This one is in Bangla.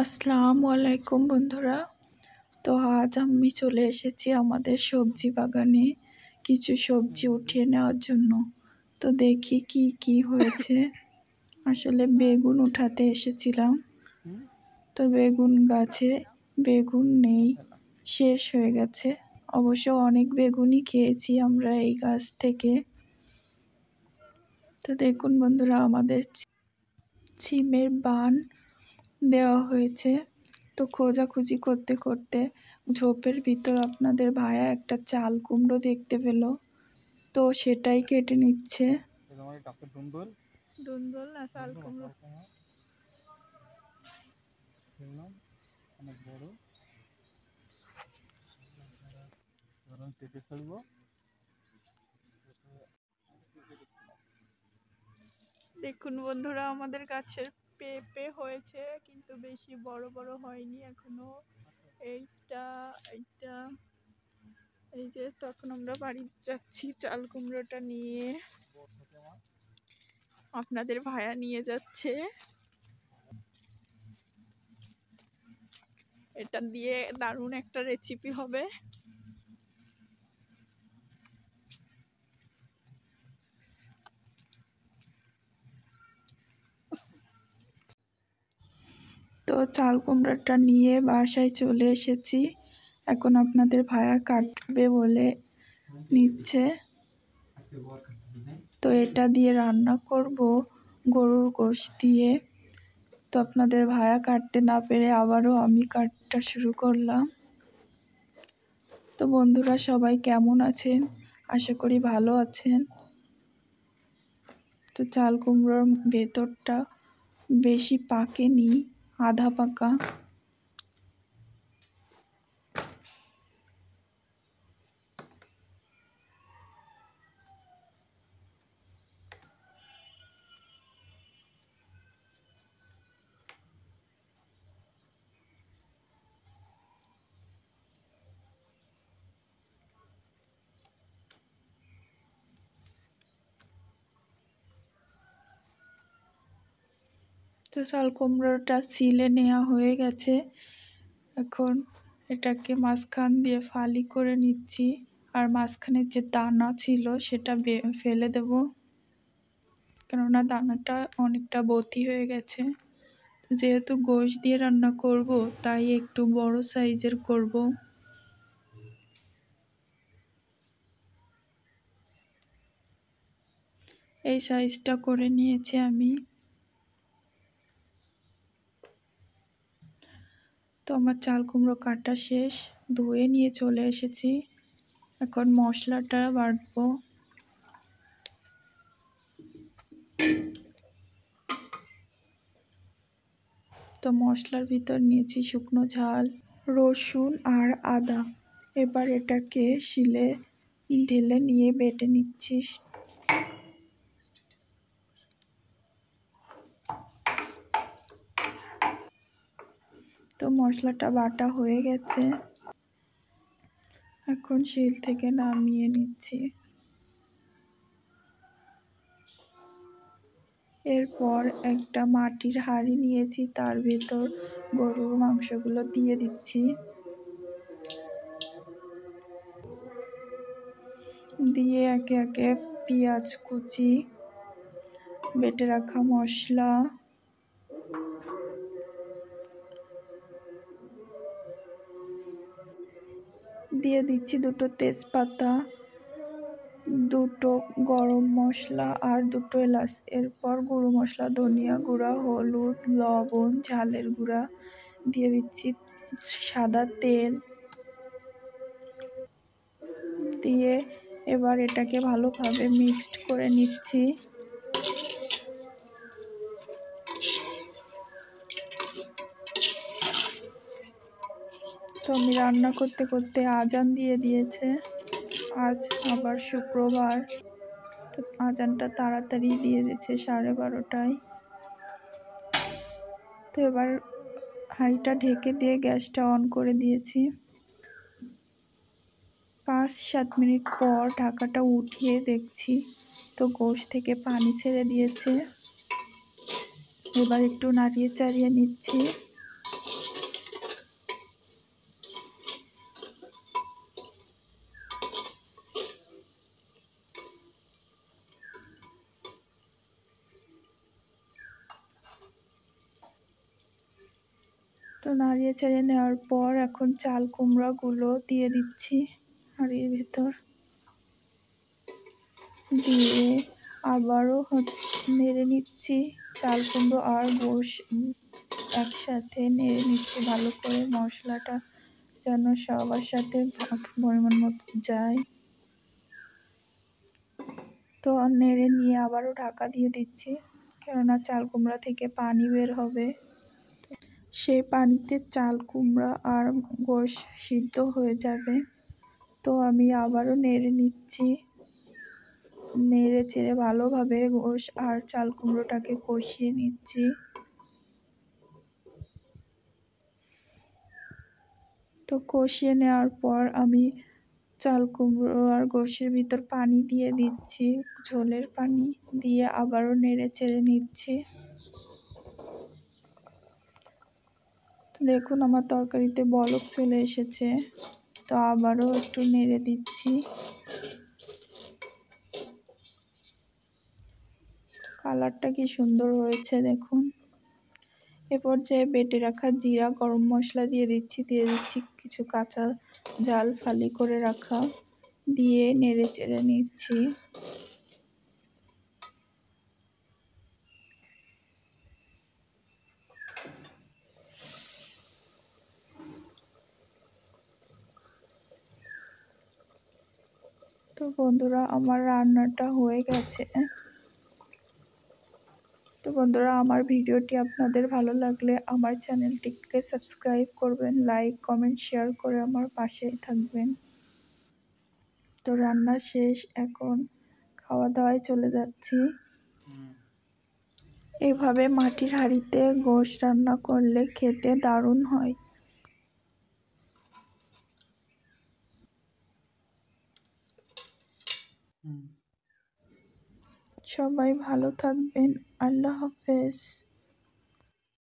আসসালামু আলাইকুম বন্ধুরা। তো আজ আমি চলে এসেছি আমাদের সবজি বাগানে কিছু সবজি উঠিয়ে নেওয়ার জন্য। তো দেখি কি কি হয়েছে। আসলে বেগুন উঠাতে এসেছিলাম, তো বেগুন গাছে বেগুন নেই, শেষ হয়ে গেছে। অবশ্য অনেক বেগুনই খেয়েছি আমরা এই গাছ থেকে। তো দেখুন বন্ধুরা, আমাদের সিমের বান দেওয়া হয়েছে। তো খোঁজাখুঁজি করতে করতে ঝোপের ভিতর আপনাদের ভাইয়া একটা চাল কুমড়ো দেখতে পেল, তো সেটাই কেটে নিচ্ছে। দুন্দুল না চাল কুমড়ো, অনেক বড় পেঁপে ছাড়বো। দেখুন বন্ধুরা, আমাদের গাছের পেঁপে হয়েছে কিন্তু বেশি বড় বড় হয়নি এখনো। এইটা এইটা এই যে, তখন আমরা বাড়ি যাচ্ছি চাল কুমড়োটা নিয়ে, আপনাদের ভাইয়া নিয়ে যাচ্ছে। এটা দিয়ে দারুণ একটা রেসিপি হবে। তো চাল কুমড়োটা নিয়ে বাসায় চলে এসেছি। এখন আপনাদের ভাইয়া কাটবে বলে নিচ্ছে। তো এটা দিয়ে রান্না করব গরুর গোশত দিয়ে। তো আপনাদের ভাইয়া কাটতে না পেরে আবারও আমি কাটটা শুরু করলাম। তো বন্ধুরা সবাই কেমন আছেন? আশা করি ভালো আছেন। তো চাল কুমড়োর ভেতরটা বেশি পাকেনি, আধা পাকা। তো চাল কুমড়োটা ছিলে নেওয়া হয়ে গেছে। এখন এটাকে মাঝখান দিয়ে ফালি করে নিচ্ছি, আর মাঝখানে যে দানা ছিল সেটা ফেলে দেব, কেননা দানাটা অনেকটা বতি হয়ে গেছে। তো যেহেতু গোশ দিয়ে রান্না করব, তাই একটু বড় সাইজের করব। এই সাইজটা করে নিয়েছি আমি। তো আমার চাল কুমড়ো কাটা শেষ, ধুয়ে নিয়ে চলে এসেছি। এখন মশলাটা বাটবো। তো মশলার ভিতর নিয়েছি শুকনো ঝাল, রসুন আর আদা। এবার এটাকে শিলে ঢেলে নিয়ে বেটে নিচ্ছি। তো মশলাটা বাটা হয়ে গেছে, এখন শিল থেকে নামিয়ে নিচ্ছি। এরপর একটা মাটির হাঁড়ি নিয়েছি, তার ভেতর গরুর মাংসগুলো দিয়ে দিচ্ছি। দিয়ে একে একে পেঁয়াজ কুচি, বেটে রাখা মশলা, দিয়ে দিচ্ছি দুটো তেজপাতা, দুটো গরম মশলা আর দুটো এলাচ। এরপর গুঁড়ো মশলা, ধনিয়া গুঁড়া, হলুদ, লবণ, ঝালের গুঁড়া দিয়ে দিচ্ছি, সাদা তেল দিয়ে এবার এটাকে ভালোভাবে মিক্সড করে নিচ্ছি। তো আমি রান্না করতে করতে আজান দিয়ে দিয়েছে। আজ আবার শুক্রবার, তো আজানটা তাড়াতাড়ি দিয়ে দিয়েছে 12:30টায়। তো এবার হাঁড়িটা ঢেকে দিয়ে গ্যাসটা অন করে দিয়েছি। 5-7 মিনিট পর ঢাকাটা উঠিয়ে দেখছি, তো গোশ থেকে পানি ছেড়ে দিয়েছে। এবার একটু নাড়িয়ে চাড়িয়ে নিচ্ছি। তো নাড়িয়ে চাড়িয়ে নেওয়ার পর এখন চাল কুমড়াগুলো দিয়ে দিচ্ছি হাঁড়ির ভেতর, দিয়ে আবারও নেড়ে নিচ্ছি। চাল কুমড়ো আর গোশ একসাথে নেড়ে নিচ্ছি ভালো করে, মশলাটা যেন সবার সাথে পরিমাণ মতো যায়। তো নেড়ে নিয়ে আবারও ঢাকা দিয়ে দিচ্ছি, কেননা চাল কুমড়া থেকে পানি বের হবে। সেই পানিতে চাল কুমড়া আর গোশ সিদ্ধ হয়ে যাবে। তো আমি আবারও নেড়ে নিচ্ছি, নেড়ে চেড়ে ভালোভাবে গোশ আর চাল কুমড়োটাকে কষিয়ে নিচ্ছি। তো কষিয়ে নেওয়ার পর আমি চাল কুমড়ো আর গোশের ভিতর পানি দিয়ে দিচ্ছি, ঝোলের পানি দিয়ে আবারও নেড়ে চেড়ে নিচ্ছি। তো দেখুন আমার তরকারিতে বলক চলে এসেছে, তো আবারও একটু নেড়ে দিচ্ছি। কালারটা কি সুন্দর হয়েছে দেখুন। এ পর্যায়ে বেটে রাখা জিরা গরম মশলা দিয়ে দিচ্ছি কিছু কাঁচা ঝাল ফালি করে রাখা, দিয়ে নেড়ে চেড়ে নিচ্ছি। তো বন্ধুরা আমার রান্নাটা হয়ে গেছে। তো বন্ধুরা আমার ভিডিওটি আপনাদের ভালো লাগলে আমার চ্যানেলটিকে সাবস্ক্রাইব করবেন, লাইক কমেন্ট শেয়ার করে আমার পাশেই থাকবেন। তো রান্না শেষ, এখন খাওয়া দাওয়ায় চলে যাচ্ছি। এভাবে মাটির হাঁড়িতে গোশ রান্না করলে খেতে দারুণ হয়। সবাই ভালো থাকবেন। আল্লাহ হাফেজ।